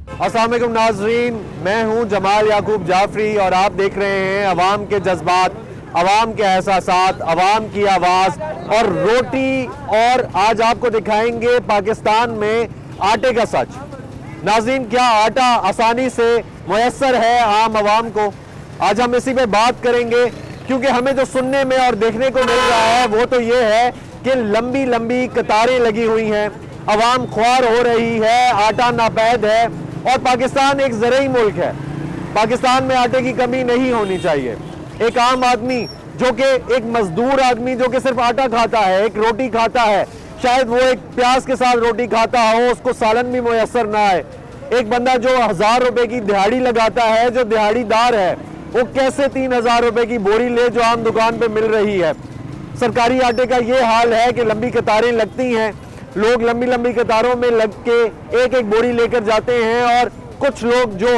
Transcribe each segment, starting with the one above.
अस्सलाम वालेकुम नाजरीन, मैं हूं जमाल याकूब जाफरी और आप देख रहे हैं अवाम के जज्बात, अवाम के एहसासात, अवाम की आवाज़ और रोटी। और आज आपको दिखाएंगे पाकिस्तान में आटे का सच। नाज़रीन, क्या आटा आसानी से मुयस्सर है आम आवाम को? आज हम इसी पे बात करेंगे, क्योंकि हमें जो सुनने में और देखने को मिल रहा है वो तो ये है कि लंबी लंबी कतारें लगी हुई हैं, अवाम ख्वार हो रही है, आटा नापैद है। और पाकिस्तान एक ज़रूरी मुल्क है, पाकिस्तान में आटे की कमी नहीं होनी चाहिए। एक आम आदमी जो कि एक मजदूर आदमी जो कि सिर्फ आटा खाता है, एक रोटी खाता है, शायद वो एक प्याज के साथ रोटी खाता हो, उसको सालन भी मुयस्सर ना आए। एक बंदा जो 1000 रुपए की दिहाड़ी लगाता है, जो दिहाड़ीदार है, वो कैसे 3000 रुपए की बोरी ले जो आम दुकान पे मिल रही है। सरकारी आटे का ये हाल है कि लंबी कतारें लगती हैं, लोग लंबी लंबी कतारों में लग के एक एक बोरी लेकर जाते हैं, और कुछ लोग जो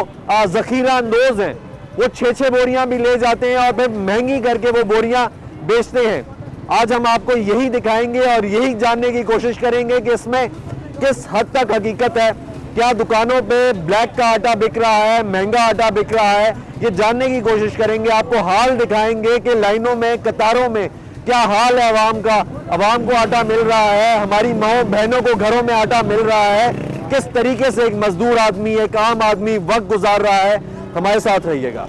ज़ख़ीरा अंदोज़ हैं वो 6-6 बोरियां भी ले जाते हैं और फिर महंगी करके वो बोरियां बेचते हैं। आज हम आपको यही दिखाएंगे और यही जानने की कोशिश करेंगे कि इसमें किस हद तक हकीकत है। क्या दुकानों पे ब्लैक का आटा बिक रहा है, महंगा आटा बिक रहा है, ये जानने की कोशिश करेंगे। आपको हाल दिखाएंगे कि लाइनों में, कतारों में क्या हाल है आवाम का। आवाम को आटा मिल रहा है, हमारी माओ बहनों को घरों में आटा मिल रहा है। किस तरीके से एक मजदूर आदमी, एक आम आदमी वक्त गुजार रहा है। हमारे साथ रहिएगा।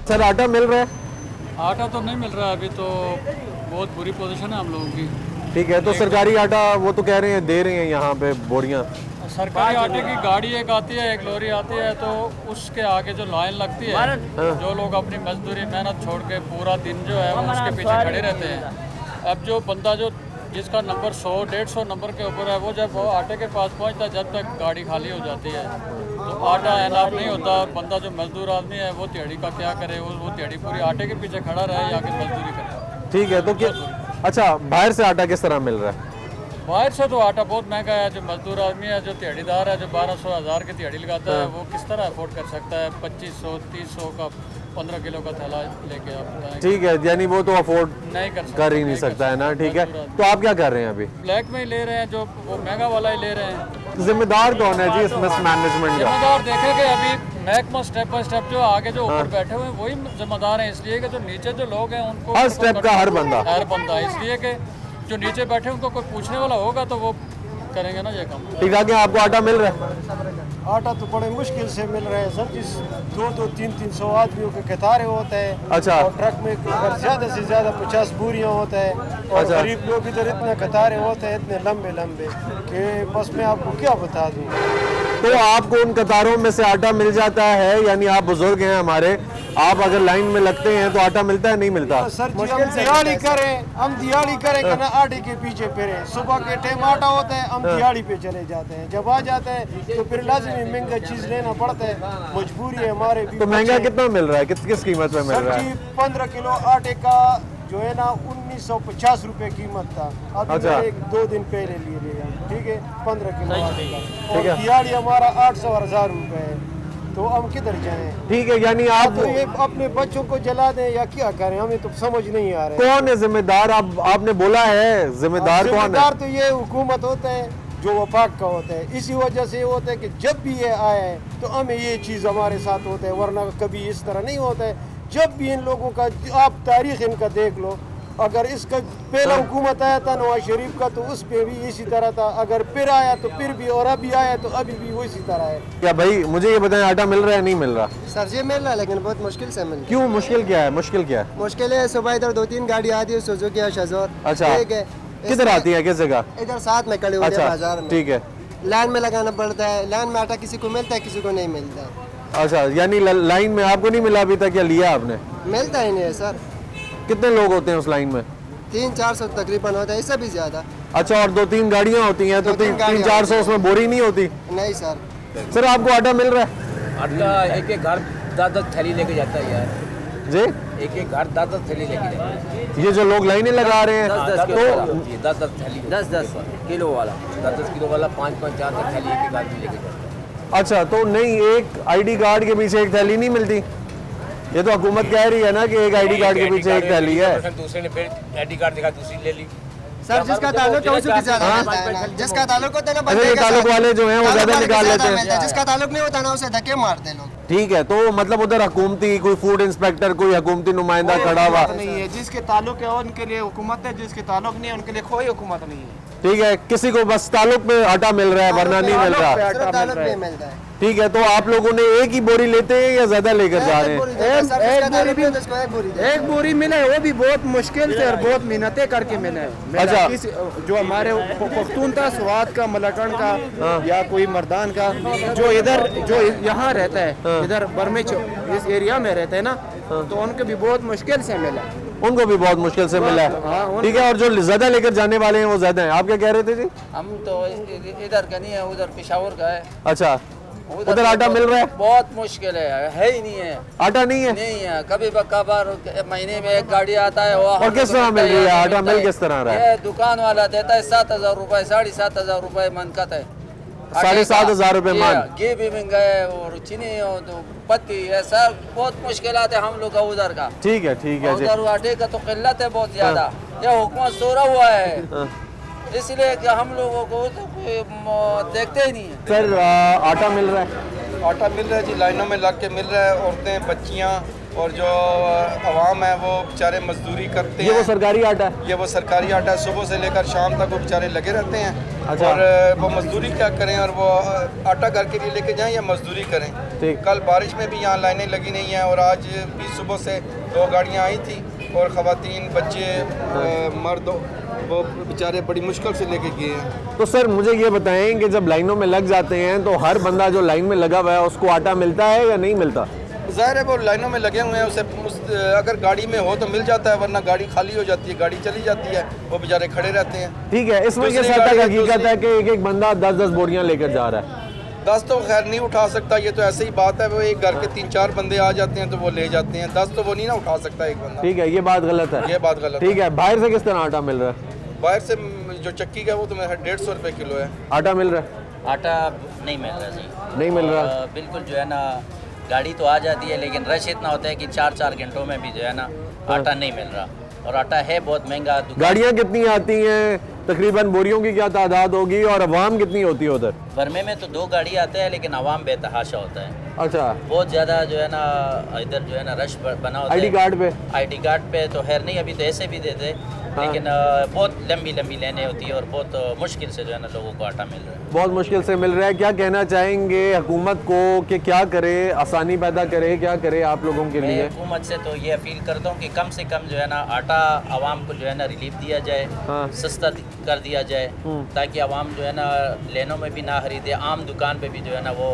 सर, आटा मिल रहा है? आटा तो नहीं मिल रहा है अभी, तो बहुत बुरी पोजीशन है हम लोगों की। ठीक है, तो सरकारी आटा वो तो कह रहे हैं दे रहे हैं यहाँ पे बोरियां। सरकारी आटे की गाड़ी एक आती है, एक लॉरी आती है, तो उसके आगे जो लाइन लगती है, जो लोग अपनी मजदूरी मेहनत छोड़ के पूरा दिन जो है वो उसके पीछे खड़े रहते हैं। अब जो बंदा जो जिसका नंबर 100-150 नंबर के ऊपर है, वो जब वो आटे के पास पहुंचता है, जब तक गाड़ी खाली हो जाती है तो आटा एनाफ नहीं होता। बंदा जो मजदूर आदमी है वो दिहाड़ी का क्या करे, वो दिहाड़ी पूरी आटे के पीछे खड़ा रहे या कि मजदूरी करे। ठीक है, तो क्या अच्छा बाहर से आटा किस तरह मिल रहा है? बाहर से तो आटा बहुत महंगा है। जो मजदूर आदमी है, जो दिहाड़ीदार है, जो 1200-1000 की दिहाड़ी लगाता है, वो किस तरह अफोर्ड कर सकता है 2500-3000 का 15 किलो का थैला लेके? आप बताएं। ठीक है, यानी वो तो अफोर्ड नहीं कर ही नहीं सकता है ना। ठीक है, तो आप क्या कर रहे हैं अभी? ब्लैक में ही ले रहे हैं, जो वो महंगा वाला ही ले रहे हैं। जिम्मेदार कौन है जी इसमें मैनेजमेंट का? जिम्मेदार देखेंगे अभी महकमा स्टेप बाय स्टेप जो आगे जो ऊपर बैठे हुए हैं वही जिम्मेदार हैं, इसलिए कि जो नीचे जो लोग हैं उनको हर स्टेप का हर बंदा इसलिए कि जो नीचे बैठे उनको कोई पूछने वाला होगा तो वो करेंगे ना ये काम। ठीक है, क्या आपको आटा मिल रहा है? आटा तो बड़े मुश्किल से मिल रहा है सर। जिस 200-300 आदमियों के कतारें होते हैं। अच्छा। और ट्रक में अगर ज़्यादा से ज़्यादा 50 बोरियाँ होते हैं, और अच्छा। गरीब लोग इधर इतने कतारें होते हैं, इतने लंबे लंबे कि बस मैं आपको क्या बता दूँ। तो आपको उन कतारों में से आटा मिल जाता है? यानी आप बुजुर्ग हैं हमारे, आप अगर लाइन में लगते हैं तो आटा मिलता है, नहीं मिलता? सर जी, हम दिहाड़ी करें, ना आटे के पीछे फिरे। सुबह के टाइम आटा होता है, हम दिहाड़ी पे चले जाते हैं। जब आ जाते हैं तो फिर लाजमी महंगा चीज लेना पड़ता है, मजबूरी है हमारे भी। तो महंगा कितना मिल रहा है, किस कीमत में मिल रहा है? 15 किलो आटे का जो है ना 1950 रुपए कीमत था। अभी अच्छा। 1-2 दिन पहले लिए लिया। ठीक है, 15 किलो आटे का। ठीक है। और दिहाड़ी हमारा 800 और 1000 रुपए है, तो हम किधर जाएं? ठीक है, यानी आप तो ये अपने बच्चों को जला दें या क्या करें, हमें तो समझ नहीं आ रहा है। कौन है जिम्मेदार? आपने बोला है जिम्मेदार कौन है? जिम्मेदार तो ये हुकूमत होता है जो वफाक का होता है। इसी वजह से होता है कि जब भी ये आया है तो हमें ये चीज़ हमारे साथ होता है, वरना कभी इस तरह नहीं होता है। जब भी इन लोगों का आप तारीख इनका देख लो, अगर इसका पहला हुकूमत आया था नवाज शरीफ का तो उस पे भी इसी तरह था, अगर फिर आया तो फिर भी, और अभी आया तो अभी भी उसी तरह है। क्या भाई मुझे ये बताएं, आटा मिल रहा है नहीं मिल रहा? सर जी मिल रहा है, लेकिन बहुत मुश्किल से मिल रहा क्यों? मुश्किल क्या है? मुश्किल क्या है? है। मुश्किल है, सुबह इधर 2-3 गाड़ी आती है, सुजुकी या शज़ोर। अच्छा। ठीक है, किधर आती है, किस जगह? इधर साथ में खड़े हुए हैं बाजार अच्छा, में। ठीक है। लाइन में लगाना पड़ता है, लाइन में आटा किसी को मिलता है, किसी को नहीं मिलता है। अच्छा, यानी लाइन में आपको नहीं मिला अभी तक, या लिया आपने? मिलता ही नहीं है सर। कितने लोग होते हैं उस लाइन में? 300-400 तकरीबन होता है, इससे भी ज्यादा। अच्छा, और 2-3 गाड़ियाँ होती हैं तो 300-400 उसमें बोरी नहीं होती? नहीं सर। सर, आपको आटा मिल रहा है? आटा एक एक घर 10-10 थैली लेके जाता है यार जी। एक एक घर 10-10 थैली लेके जाता है। ये जो लोग लाइनें लगा रहे हैं 10-10 तो किलो 10-10 थैली 10-10 किलो वाला 10-10 किलो वाला 5-5 4 थैली एक एक आदमी लेके जाता है। अच्छा, तो नहीं एक आईडी कार्ड के पीछे एक थैली नहीं मिलती? ये तो हुकूमत कह रही है ना कि एक आईडी कार्ड के पीछे एक थैली है। दूसरे ने फिर आईडी कार्ड दिखा, दूसरी ले ली। सर जिसका ताल्लुक है उसे भी ज्यादा मिलता है ना, जिसका ताल्लुक होता है ना अरे बंदे ये के ताल्लुक साथ, वाले जो हैं वो ताल्लुक ज्यादा वाले निकाल को लेते ज्यादा हैं। मिलता है, जिसका ताल्लुक नहीं होता ना उसे धक्के मारते लोग। ठीक है, तो मतलब उधर हुकूमती कोई फूड इंस्पेक्टर कोई हुकूमती नुमाइंदा खड़ा हुआ नहीं है, जिसके ताल्लुक है उनके लिए हुकूमत है, जिसके ताल्लुक नहीं है उनके लिए कोई हुकूमत नहीं है। ठीक है, किसी को बस ताल्लुक पे आटा मिल रहा है वरना नहीं मिल रहा। सिर्फ ताल्लुक पे मिलता है। ठीक है, तो आप लोगों ने एक ही बोरी लेते हैं या ज्यादा लेकर जा रहे हैं? एक बोरी मिले वो भी बहुत मुश्किल से और बहुत मेहनतें करके मिले। अच्छा। जो हमारे पख्तून था, स्वाद का, मलकन का या कोई मर्दान का, जो इधर जो यहाँ रहता है, इधर बरमेच इस एरिया में रहते हैं ना, तो उनको भी बहुत मुश्किल से मिला। उनको भी बहुत मुश्किल से मिला है। ठीक है, और जो ज्यादा लेकर जाने वाले हैं वो ज्यादा हैं। आप क्या कह रहे थे जी? हम तो इधर का नहीं है, उधर पेशावर का है। अच्छा, उधर आटा मिल रहा है? बहुत मुश्किल है ही नहीं है, आटा नहीं है? नहीं है। कभी कभार महीने में एक गाड़ी आता है। वो और किस तरह मिल रही है? आटा मिल किस तरह रहा है? ये दुकान वाला देता है 7,000 रुपए, 7,500 रुपए मन का है। 7,500 रुपए मान। घी भी महंगा है और चीनी और तो पत्ती है, सब बहुत मुश्किल है हम लोग का उधर का। ठीक है, ठीक है जी। उधर आटे का तो किल्लत है बहुत ज्यादा। ये हुकूमत सोरा हुआ है, इसलिए कि हम लोगों को तो कोई देखते ही नहीं है। सर आटा मिल रहा है? आटा मिल रहा है जी, लाइनों में लग के मिल रहा है। औरतें, बच्चियाँ और जो आवाम है वो बेचारे मजदूरी करते ये वो हैं। सरकारी आटा है? ये वो सरकारी आटा है, सुबह से लेकर शाम तक वो बेचारे लगे रहते हैं। अच्छा। और वो मजदूरी क्या करें, और वो आटा घर के लिए लेके जाएं या मजदूरी करें। ठीक। कल बारिश में भी यहाँ लाइनें लगी नहीं हैं, और आज भी सुबह से 2 गाड़ियाँ आई थी और ख़वातीन, बच्चे, मर्द वो बेचारे बड़ी मुश्किल से लेके गए हैं। तो सर मुझे ये बताएं कि जब लाइनों में लग जाते हैं तो हर बंदा जो लाइन में लगा हुआ है उसको आटा मिलता है या नहीं मिलता? ज़ाहिर है वो लाइनों में लगे हुए हैं, उसे अगर गाड़ी में हो तो मिल जाता है, वरना गाड़ी खाली हो जाती है, गाड़ी चली जाती है, वो बेचारे खड़े रहते हैं। ठीक है, इसमें ये दूसरी सत्ता गाड़ी- हकीकत है कि एक एक बंदा 10-10 बोरियां लेकर जा रहा है। 10 तो खैर नहीं उठा सकता, ये तो ऐसे ही बात है। वो एक घर के 3-4 बंदे आ जाते हैं तो वो ले जाते हैं। 10 तो वो नहीं ना उठा सकता एक बंदा। ठीक है, ये बात गलत है। ये बात गलत है। ठीक है, बाहर से किस तरह आटा मिल रहा है? बाहर से जो चक्की का वो तो मेरा 150 रुपये किलो है। आटा मिल रहा है? आटा नहीं मिल रहा जी, नहीं मिल रहा? बिल्कुल जो है ना, गाड़ी तो आ जाती है लेकिन रश इतना होता है कि 4-4 घंटों में भी जो है ना आटा नहीं मिल रहा। और आटा है बहुत महंगा। गाड़ियाँ कितनी आती हैं, तकरीबन बोरियों की क्या तादाद होगी और अवाम कितनी होती है उधर? बरमे में तो 2 गाड़ी आते हैं लेकिन आवाम बेतहाशा होता है। अच्छा, बहुत ज़्यादा जो है ना इधर जो है ना रश बना होता है। आईडी कार्ड पे? आईडी कार्ड पे तो खैर नहीं, अभी तो ऐसे भी देते, लेकिन बहुत लंबी लंबी लाइनें होती है और बहुत मुश्किल से जो है ना लोगों को आटा मिल रहा है। बहुत मुश्किल से मिल रहा है। क्या कहना चाहेंगे हुकूमत को कि क्या करे, आसानी पैदा करे, क्या करे आप लोगों के मैं लिए? हुकूमत से तो ये अपील करता हूँ कि कम से कम जो है ना आटा आवाम को जो है ना रिलीफ दिया जाए, हाँ। सस्ता कर दिया जाए, ताकि आवाम जो है ना लेनों में भी ना खरीदे, आम दुकान पे भी जो है ना वो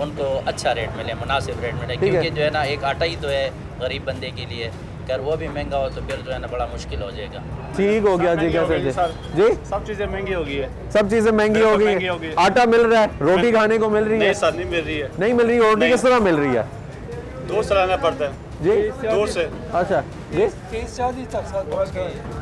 उनको अच्छा रेट मिले, मुनासिब रेट मिले। ठीक है। क्योंकि जो है ना एक आटा ही तो है गरीब बंदे के लिए, अगर वो भी महंगा हो तो फिर जो है ना बड़ा मुश्किल हो जाएगा। ठीक हो गया जी, कैसे जी? जी सब चीज़ें महंगी हो गई है। सब चीजें महंगी हो महंगी हो गई गई है। आटा मिल रहा है, रोटी खाने को मिल रही है? नहीं सर, नहीं मिल रही है। नहीं मिल रही। रोटी किस तरह मिल रही है 2 से लाना पड़ता है, जी? 2 से। अच्छा जी,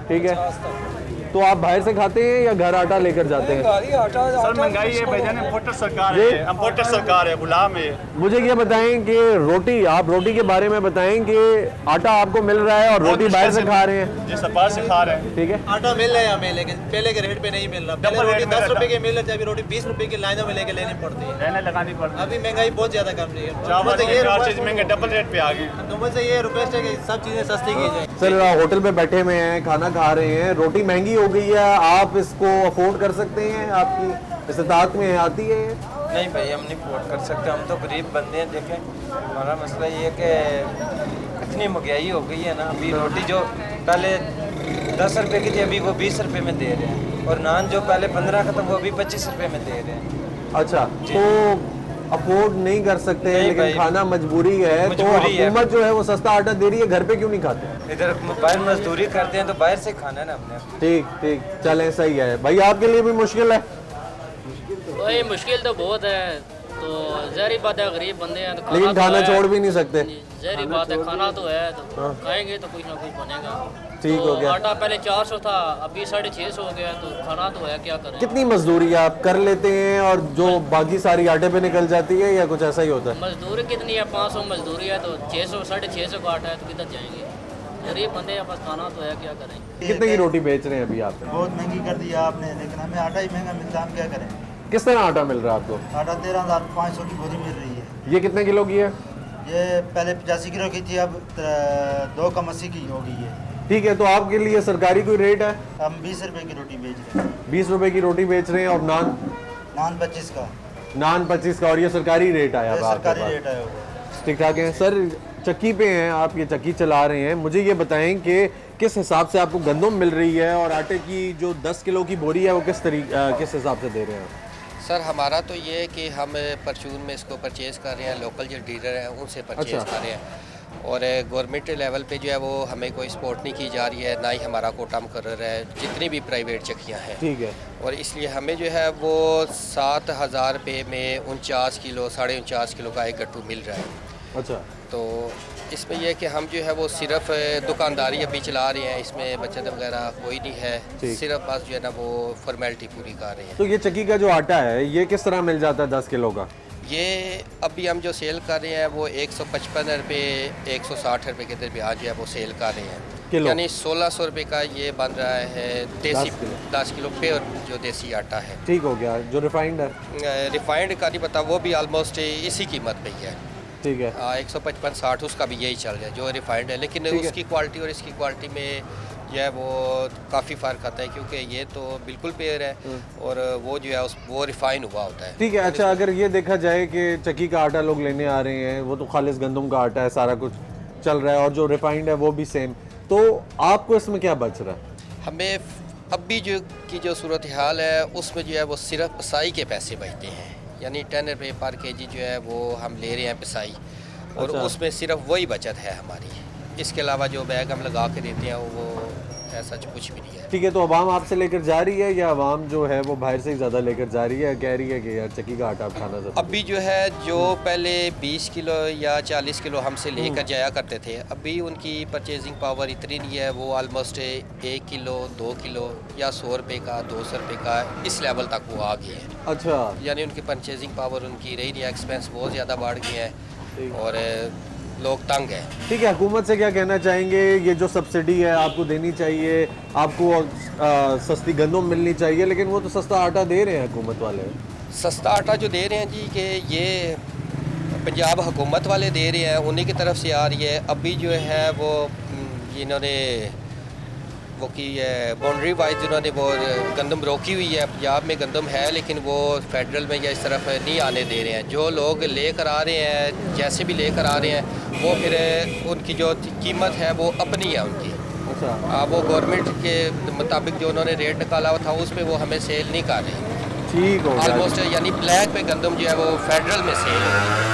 ठीक है। तो आप बाहर से खाते हैं या घर आटा लेकर जाते हैं? सर महंगाई है भाईजान, इम्पोर्टर सरकार जी। है, इम्पोर्टर सरकार है, गुलाम है। मुझे ये बताएं कि आप रोटी के बारे में बताएं कि आटा आपको मिल रहा है और रोटी बाहर से खा रहे हैं? जी, सरकार से खा रहे हैं। ठीक है, आटा मिल रहा है हमें, लेकिन पहले के रेट पे नहीं मिल रहा। पहले डबल रोटी रेट में 10 रुपए रहता। की मिल रही थी, अभी रोटी 20 रुपए की लाइनों में लेके लेनी पड़ती है। रहने लगानी पड़ती अभी महंगाई बहुत ज्यादा कर रही है। चावल तो ये हर चीज़ महंगे, डबल रेट पे आ गई। हुकूमत से ये रिक्वेस्ट है कि सब चीजें सस्ती की जाए। सर होटल पे बैठे हुए हैं, खाना खा रहे हैं, रोटी महंगी हो गई है, आप इसको अफोर्ड कर सकते हैं? आपकी इस्तात में आती है ये? नहीं भाई, हम नहीं अफोर्ड कर सकते, हम तो गरीब बंदे हैं। देखें, हमारा मसला ये है कि इतनी महंगाई हो गई है ना, अभी रोटी जो पहले 10 रुपए की थी अभी वो 20 रुपए में दे रहे हैं, और नान जो पहले 15 का था वो अभी 25 रुपए में दे रहे हैं। अच्छा, तो अफोर्ड नहीं कर सकते हैं, नहीं लेकिन भाई, खाना मजबूरी है। तो मजबूरी है। हुकूमत जो है वो सस्ता आटा दे रही है, घर पे क्यों नहीं खाते? इधर बाहर मजदूरी करते हैं तो बाहर से खाना है ना हमने। ठीक ठीक, चलें, सही है भाई। आपके लिए भी मुश्किल है? भाई मुश्किल तो बहुत है, तो ज़ाहिर बात है गरीब बंदे हैं तो लेकिन तो खाना है। छोड़ भी नहीं सकते। ज़ाहिर बात है, खाना तो है तो खाएंगे तो कुछ ना कुछ बनेगा। ठीक हो गया। आटा पहले 400 था, अभी 650 हो गया, तो खाना तो है, क्या करें। कितनी मजदूरी आप कर लेते हैं और जो बाकी सारी आटे पे निकल जाती है, या कुछ ऐसा ही होता है? मजदूरी कितनी है, 500 मजदूरी है, तो 600 650 का आटा है, तो किधर जाएंगे। गरीब बंदे हैं, बस खाना तो है, क्या करें। कितने की रोटी बेच रहे हैं अभी आप? बहुत महंगी कर दी है आपने, लेकिन हमें आटा ही महंगा मिलता है, हम क्या करें। किस तरह आटा मिल रहा है आपको? आटा 13,500 की बोरी मिल रही है। ये कितने किलो की है? ये पहले 85 किलो की थी, अब 2 कम 80 की हो गई है। ठीक है, तो आपके लिए सरकारी कोई रेट है? हम 20 रुपए की रोटी बेच रहे हैं। 20 रुपए की रोटी बेच रहे हैं, और नान? नान 25 का। नान 25 का, और ये सरकारी रेट आया? सरकारी रेट आया हुआ। ठीक ठाक है सर। चक्की पे हैं आप, ये चक्की चला रहे हैं, मुझे ये बताएं कि किस हिसाब से आपको गंदम मिल रही है, और आटे की जो 10 किलो की बोरी है वो किस हिसाब से दे रहे हैं? सर हमारा तो ये है कि हम परचून में इसको परचेज़ कर रहे हैं, लोकल जो डीलर हैं उनसे परचेज़ कर रहे हैं, और गवर्नमेंट लेवल पे जो है वो हमें कोई सपोर्ट नहीं की जा रही है, ना ही हमारा कोटा मुकर्रर है जितनी भी प्राइवेट चक्कियाँ हैं। ठीक है। और इसलिए हमें जो है वो 7,000 रुपये में 49 किलो 49.5 किलो का एक गट्टू मिल रहा है। अच्छा। तो इसमें यह है कि हम जो है वो सिर्फ दुकानदारी अभी चला रहे हैं, इसमें बचत वगैरह कोई नहीं है, सिर्फ बस जो है ना वो फॉर्मेलिटी पूरी कर रहे हैं। तो ये चक्की का जो आटा है ये किस तरह मिल जाता है 10 किलो का? ये अभी हम जो सेल कर रहे हैं वो 155 रुपये 160 रुपये के दरमियान जो है वो सेल कर रहे हैं, यानी 1600 रुपये का ये बन रहा है देसी 10 किलो प्योर जो देसी आटा है। ठीक हो गया। जो रिफाइंड है? रिफाइंड का नहीं पता, वो भी आलमोस्ट इसी कीमत पे ही है। ठीक है। 155-60 उसका भी यही चल रहा है जो रिफाइंड है, लेकिन उसकी क्वालिटी और इसकी क्वालिटी में जो है वो काफ़ी फ़र्क आता है, क्योंकि ये तो बिल्कुल प्योर है और वो जो है वो रिफाइन हुआ होता है। ठीक है। अच्छा, अगर ये देखा जाए कि चक्की का आटा लोग लेने आ रहे हैं, वो तो खालिस गंदम का आटा है, सारा कुछ चल रहा है, और जो रिफाइंड है वो भी सेम, तो आपको इसमें क्या बच रहा है? हमें अभी जो सूरत हाल है उसमें जो है वो सिर्फ पिसाई के पैसे बचते हैं, यानी 10 रुपये पर केजी जो है वो हम ले रहे हैं पिसाई, और उसमें सिर्फ वही बचत है हमारी। इसके अलावा जो बैग हम लगा के देते हैं वो ऐसा कुछ भी नहीं है। ठीक है। तो अवाम आपसे लेकर जा रही है, या अवाम जो है वो बाहर से ही ज़्यादा लेकर जा रही है, कह रही है कि यार चक्की का आटा खाना ज़रूरी? अभी जो है जो पहले 20 किलो या 40 किलो हमसे लेकर जाया करते थे, अभी उनकी परचेजिंग पावर इतनी नहीं है, वो आलमोस्ट 1 किलो 2 किलो या 100 रुपये का 200 रुपये का इस लेवल तक वो आ गए हैं। अच्छा। यानी उनकी परचेजिंग पावर उनकी रही नहीं, एक्सपेंस बहुत ज़्यादा बढ़ गए हैं और लोग तंग हैं। ठीक है। हुकूमत से क्या कहना चाहेंगे? ये जो सब्सिडी है आपको देनी चाहिए, आपको सस्ती गंदम मिलनी चाहिए, लेकिन वो तो सस्ता आटा दे रहे हैं हुकूमत वाले। सस्ता आटा जो दे रहे हैं जी, कि ये पंजाब हुकूमत वाले दे रहे हैं, उन्हीं की तरफ से आ रही है। अभी जो है वो इन्होंने वो की बाउंड्री वाइज जिन्होंने वो गंदम रोकी हुई है, पंजाब में गंदम है लेकिन वो फेडरल में या इस तरफ नहीं आने दे रहे हैं। जो लोग लेकर आ रहे हैं, जैसे भी लेकर आ रहे हैं, वो फिर उनकी जो कीमत है वो अपनी है उनकी। अच्छा। वो गवर्नमेंट के मुताबिक जो उन्होंने रेट निकाला हुआ था उस पर वो हमें सेल नहीं कर रहे। ठीक हो गया। ऑलमोस्ट यानी ब्लैक में गंदम जो है वो फेडरल में सेल हो रही है।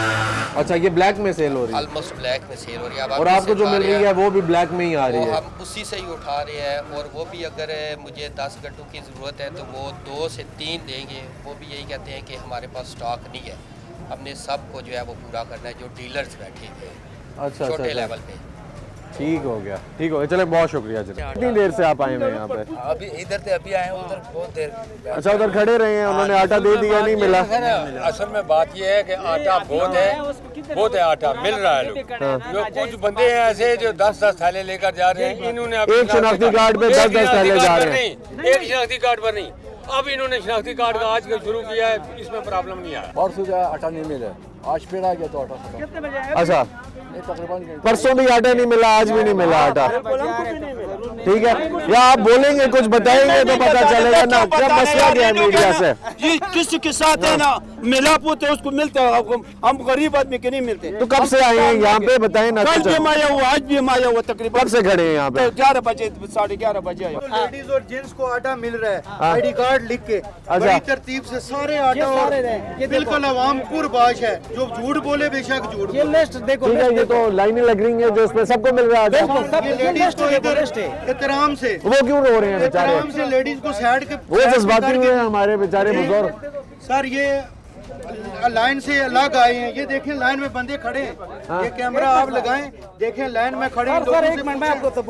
अच्छा, ये ब्लैक में सेल हो रही है? ऑलमोस्ट ब्लैक में सेल हो रही है। और आपको जो मिल रही है वो भी ब्लैक में ही आ रही है? हम उसी से ही उठा रहे हैं, और वो भी अगर मुझे 10 गट्टू की ज़रूरत है तो वो 2 से 3 देंगे। वो भी यही कहते हैं कि हमारे पास स्टॉक नहीं है, हमने सबको जो है वो पूरा करना है जो डीलर्स बैठे हुए हैं। अच्छा। छोटे लेवल पे। ठीक हो गया। ठीक हो गया। चले, बहुत शुक्रिया जी। कितनी देर से आप आए हुए हैं यहाँ पे? अभी इधर से अभी आए हैं, उधर बहुत देर। अच्छा, उधर खड़े रहे हैं, उन्होंने आटा दे दिया, नहीं मिला? असल में बात यह है कि आटा बहुत है आटा मिल रहा है। जो कुछ बंदे हैं ऐसे जो 10-10 थैले लेकर जा रहे हैं, इन्होंने एक शनाख्ती कार्ड पे 10-10 थैले जा रहे हैं। एक शनाख्ती कार्ड पर नहीं, अब इन्होंने शनाख्ती कार्ड का आज शुरू किया है, इसमें प्रॉब्लम नहीं आया। परसों जो आटा नहीं मिला, आज फिर आ गया तो आटा। अच्छा, परसों भी आटा नहीं मिला, आज भी नहीं मिला आटा। ठीक है, या आप बोलेंगे कुछ बताएंगे तो पता चलेगा ना क्या मसला क्या है मीडिया से। ये किसके साथ है ना मिला पोते उसको मिलता है, हम गरीब आदमी के नहीं मिलते। तो कब से आए हैं यहाँ पे, बताएं ना। कल भी हम आया हुआ, आज भी हम आया हुआ, तकरीबन कब से खड़े हैं यहाँ पे? 11 बजे 11:30 बजे आया। लेडीज और जेंट्स को आटा मिल रहा है, आईडी कार्ड लिख के बड़ी तरतीब से सारे आटा, और बिल्कुल अवाम पुरबाश है। जो झूठ बोले बेशक झूठ। ये लिस्ट देखो, ये तो लाइनें लग रही हैं जो इसमें सबको मिल रहा है। ये लेडीज को इधर एहतराम से, वो क्यों रो रहे हैं बेचारे? से लेडीज को साइड के, वो जज्बाती हुए हैं हमारे बेचारे बुजुर्ग। सर ये लाइन से अलग आए हैं। ये देखें लाइन में बंदे खड़े हैं। ये कैमरा आप लगाएं, देखें लाइन में खड़े हैं।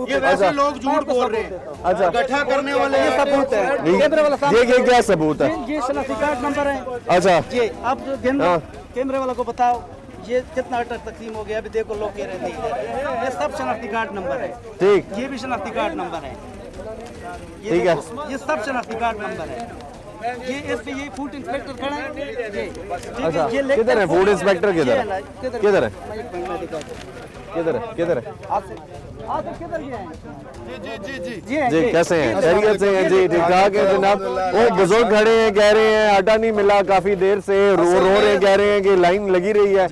ये वैसे लोग झूठ बोल रहे हैं। अच्छा, इकट्ठा करने वाले ये सबूत है। ये क्या सबूत है? ये शनाख्ती कार्ड नंबर है। अच्छा, ये आप कैमरे वाला को बताओ ये कितना आटा तकसीम हो गया। अभी देखो लोग कह रहे हैं ये सब शनाख्ती कार्ड नंबर है। ठीक, ये भी शनाख्ती कार्ड नंबर है। ठीक है, ये सब शनाख्ती कार्ड नंबर है। ये इस पे ये फूड इंस्पेक्टर खड़ा है। अच्छा, किधर है फूड इंस्पेक्टर? किधर है? किधर है? किधर है? किधर है? जी कैसे हैं? खैरियत से हैं जी? ठीक ठाक है जनाब। वो बुजुर्ग खड़े हैं, कह रहे हैं आटा नहीं मिला, काफी देर से रो रहे हैं, कह रहे हैं कि लाइन लगी रही है।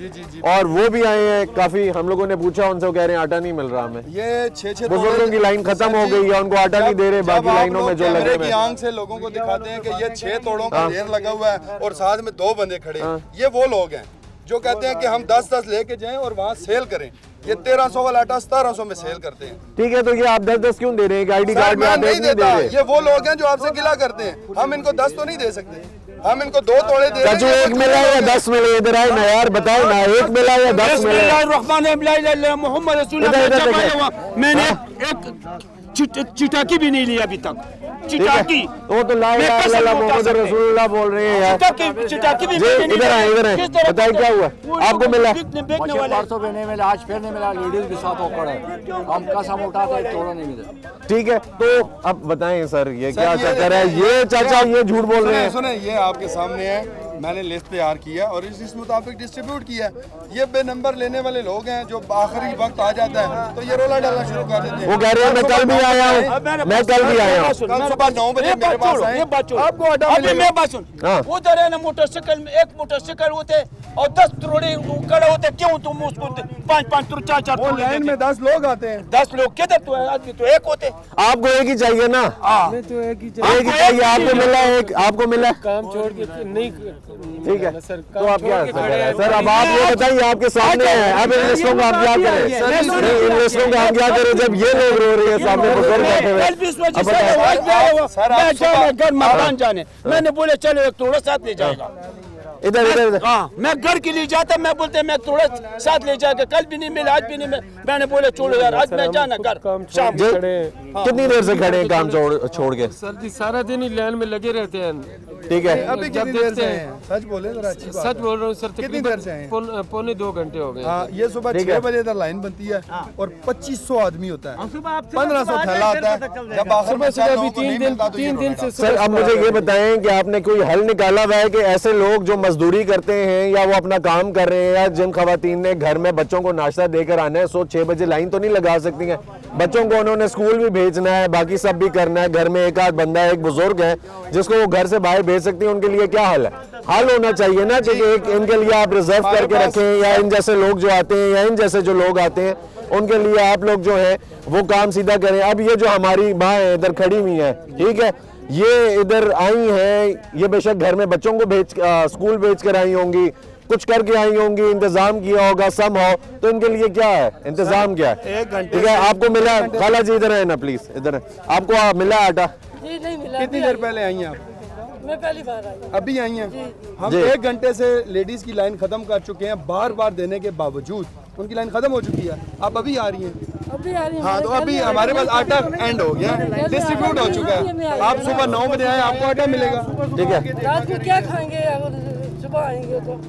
और वो भी आए हैं काफी, हम लोगों ने पूछा उनसे, वो कह रहे हैं आटा नहीं मिल रहा हमें। ये 6 बुजुर्गों की लाइन खत्म हो गई है, उनको आटा नहीं दे रहे, बाकी लाइनों में जो लगे हुए आंख से लोगों को दिखाते हैं कि ये 6 तोड़ों का ढेर लगा हुआ है और साथ में 2 बंदे खड़े हैं। ये वो लोग हैं जो कहते हैं कि हम 10-10 लेके जाएं और वहाँ सेल करें। ये 1300 वाला आटा 1700 में सेल करते हैं। ठीक है, तो ये आप 10-10 क्यों दे रहे हैं? आईडी कार्ड में आप नहीं दे रहे? ये वो लोग हैं जो आपसे गिला करते हैं। हम इनको 10 तो नहीं दे सकते, हम इनको 2 तोड़े दे रहे हैं। एक मिला या 10 मिले? इधर आए ना यार, बताओ ना, एक मिला या 10 मिले? मैंने एक चिटाकी भी नहीं लिया अभी तक। चिटाकी वो तो ला इलाहा इल्लल्लाह मोहम्मद रसूलुल्लाह बोल रहे हैं यार। चिटाकी भी इधर आए, इधर आए, बताइए क्या हुआ आपको? मिला? परसों भी नहीं मिला, आज फिर नहीं मिला। लेडीज के साथ होकर हम कसम उठाते थोड़ा नहीं मिला। ठीक है, तो अब बताएं सर ये क्या चक्कर है? ये चाचा ये झूठ बोल रहे हैं। सुने, ये आपके सामने है, मैंने लिस्ट तैयार किया और इस मुताबिक डिस्ट्रीब्यूट किया। ये बेनंबर लेने वाले लोग हैं जो आखिरी वक्त आ जाता है तो ये रोला डालना शुरू कर देते हैं। वो कह रहे हैं मैं कल भी आया हूँ, मैं कल भी आया हूँ। कल सुबह 9 बजे मेरे पास आए, आपको आटा मिलेगा। उधर है ना मोटरसाइकिल में, एक मोटरसाइकिल होते और 10 ट्रोली खड़े होते। क्यों तुम उसको 5-5 4-4 लाइन में 10 लोग आते हैं। 10 लोग किधर? तो आदमी तो एक होते। आपको एक ही चाहिए ना? तो एक ही चाहिए। आपको मिला एक, आपको मिला काम छोड़ के नहीं। ठीक है, तो आप क्या सर? अब आप ये बताइए, आपके सामने है। अब इन लिस्टों का हम क्या करें? इन लिस्टों का हम क्या करें जब ये लोग रो रहे हैं सामने बुजुर्ग बैठे हुए? घर मकान जाने, मैंने बोले चलो एक थोड़ा साथ ले जाएगा। इधर इधर हाँ, मैं घर के लिए जाता, मैं बोलते मैं थोड़ा साथ ले जाकर, कल भी नहीं मिला, आज भी नहीं मिला। मैंने बोले छोड़ो यार, आज मैं जाना घर शाम। कितनी देर से खड़े हैं काम छोड़ के? सर जी सारा दिन ही लाइन में लगे रहते हैं। ठीक है, अभी कितनी देर से हैं? सच बोले जरा, अच्छी बात। सच बोल रहा हूँ सर, कितनी देर से हैं? पौने 2 घंटे हो गए। हाँ, ये सुबह 6 बजे तक लाइन बनती है और 2500 आदमी होता है, 1500 थैला आता है। जब आखिर में 3 दिन से। सर अब मुझे ये बताएं कि आपने कोई हल निकाला हुआ है कि ऐसे लोग जो मजदूरी करते हैं या वो अपना काम कर रहे हैं या जिन खवातीन ने घर में बच्चों को नाश्ता देकर आना है, 6 बजे लाइन तो नहीं लगा सकती हैं? बच्चों को उन्होंने स्कूल भी भेजना है, बाकी सब भी करना है। घर में एक आध बंदा है, एक बुजुर्ग है जिसको वो घर से बाहर भेज सकती है, उनके लिए क्या हल है? हल होना चाहिए ना कि एक इनके लिए आप रिजर्व करके रखें, या इन जैसे लोग जो आते हैं या इन जैसे जो लोग आते हैं उनके लिए आप लोग जो है वो काम सीधा करें। अब ये जो हमारी माँ है इधर खड़ी हुई है, ठीक है, ये इधर आई हैं, ये बेशक घर में बच्चों को स्कूल भेज कर आई होंगी, कुछ करके आई होंगी, इंतजाम किया होगा सम हो, तो इनके लिए क्या है इंतजाम? क्या है? 1 घंटे। ठीक है, आपको मिला? खाला जी इधर है ना प्लीज, इधर है। आपको मिला आटा? जी नहीं मिला। कितनी देर पहले आई हैं आप? मैं पहली बार आई। अभी आई हैं? हम 1 घंटे से लेडीज की लाइन खत्म कर चुके हैं, बार देने के बावजूद उनकी लाइन खत्म हो चुकी है। आप अभी आ रही हैं? अभी आ रही हैं। हाँ, तो अभी हमारे पास आटा एंड हो गया, डिस्ट्रीब्यूट हो चुका है। आप सुबह 9 बजे आए, आपको आटा मिलेगा। ठीक है, रात को क्या खाएंगे अगर सुबह आएंगे तो?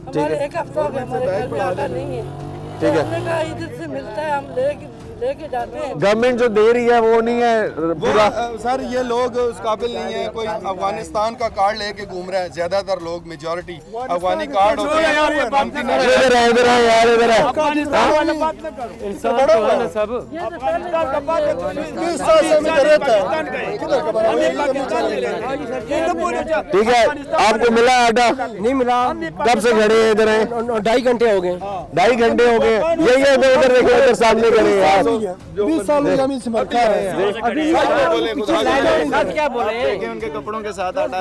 हमारे एक हफ्ता हो गया, हमारे घर में आटा नहीं है। ठीक है, हमने कहा इधर से मिलता है, हम लेके जाते हैं। गवर्नमेंट जो दे रही है वो नहीं है पूरा। सर ये लोग उस काबिल नहीं है। कोई अफगानिस्तान का कार्ड लेके घूम रहा है, ज्यादातर लोग मेजॉरिटी अफगानी कार्ड होते हैं। इधर है, इधर है यार, इधर है। इंसान तो है ना सब। ठीक है, आपको मिला आटा? नहीं मिला। कब से खड़े हैं इधर? हैं 2.5 घंटे हो गए। 2.5 घंटे हो गए। ये उधर देखो, इधर सामने खड़े हैं यार। 20 साल हम इसमें खा रहे हैं। क्या बोले उनके कपड़ों के साथ आटा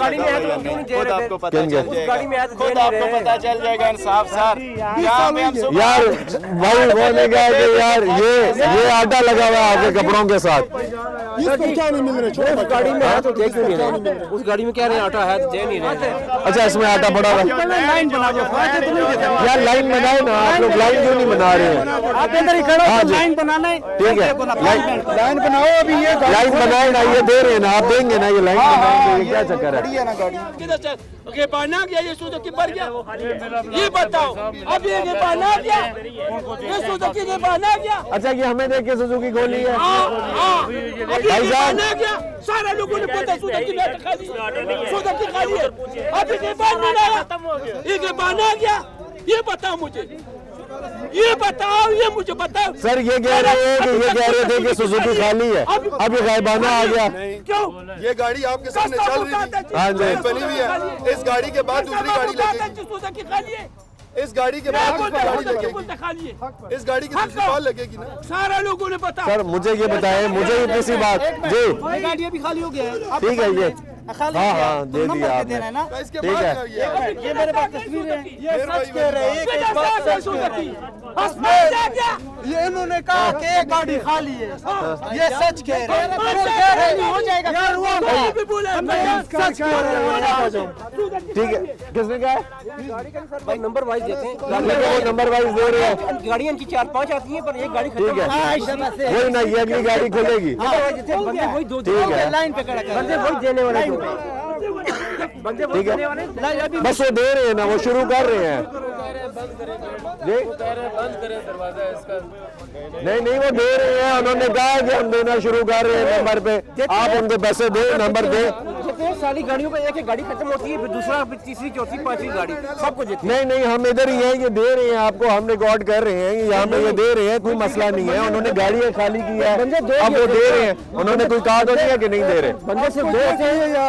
खुद आपको पता चल जाएगा, खुद आपको पता चल जाएगा इंसाफ सर। यार भाई बोलने का कि यार ये आटा लगा हुआ है आपके कपड़ों के साथ, क्या नहीं मिल रहा? गाड़ी में है तो देख नहीं रहे, उस गाड़ी में क्या रहे आटा है दे नहीं रहे। अच्छा इसमें आटा पड़ा हुआ है लाइन बना दो यार, लाइन बनाओ ना आप लोग, लाइन क्यों नहीं बना रहे हैं? आप अंदर ही खड़ो, लाइन बनाना है। ठीक है लाइन बनाओ, अभी ये लाइन बनाए ना, ये दे रहे हैं ना, आप देंगे ना, ये लाइन बनाएंगे, ये क्या चक्कर है? ये बना गया, ये सुजुकी बढ़ गया, ये बताओ अब ये बना गया, ये सुजुकी ये बना गया। अच्छा ये हमें देख के सुजुकी खोली है भाईजान, सारे लोगों ने बोला सुजुकी खाली, सुजुकी खाली है, अभी ये बना गया, ये बताओ मुझे, ये बताओ, ये मुझे बताओ। सर ये कह रहे हैं कि ये कह रहे थे कि सुजुकी खाली है, अब ये गायबाना आ गया। क्यों? ये गाड़ी आपके सामने चल रही थी, हाँ जी बनी हुई है, इस गाड़ी के बाद दूसरी गाड़ी लगेगी, सुजुकी खाली है, इस गाड़ी के बाद दूसरी गाड़ी लगेगी, इस गाड़ी की दूसरी बात लगेगी ना। सारे लोगों ने बताया। सर मुझे ये बताएं, मुझे इतनी सी बात जी, गाड़ी अभी खाली हो गया है, ठीक है ये हाँ दे दिया आपने, ठीक है। ये मेरे पास तस्वीर है, ये सच कह रहे हैं कि ये इन्होंने कहा कि एक गाड़ी खाली है, ये सच कह रहे हैं, हो जाएगा ठीक है। किसने कहा? भाई नंबर वाइज देते हैं, वो नंबर वाइज दे रहे हैं, गाड़ियाँ इनकी 4-5 आती हैं पर एक गाड़ी ठीक है वही ना, ये अगली गाड़ी खुलेगी, बंदे वही दो ठीक है लाइन पे खड़ा कर, बंदे वही देने वाले ठीक है। बस वो दे रहे हैं ना, वो शुरू कर रहे हैं जी, नहीं वो दे रहे हैं, उन्होंने कहा कि हम देना शुरू कर रहे हैं नंबर पे, आप उनके पैसे दे, नंबर दे। सारी गाड़ियों पे एक गाड़ी खत्म होती है, फिर दूसरा, फिर तीसरी, चौथी, पांचवी गाड़ी सबको नहीं हम इधर ही हैं, ये दे रहे हैं आपको, हम रिकॉर्ड कर रहे हैं, यहाँ पे ये दे रहे हैं, कोई मसला नहीं है, उन्होंने गाड़ियाँ खाली की है, अब वो दे रहे हैं, उन्होंने कोई कहा तो नहीं है कि नहीं दे रहे। बंदे सिर्फ 2 होते हैं या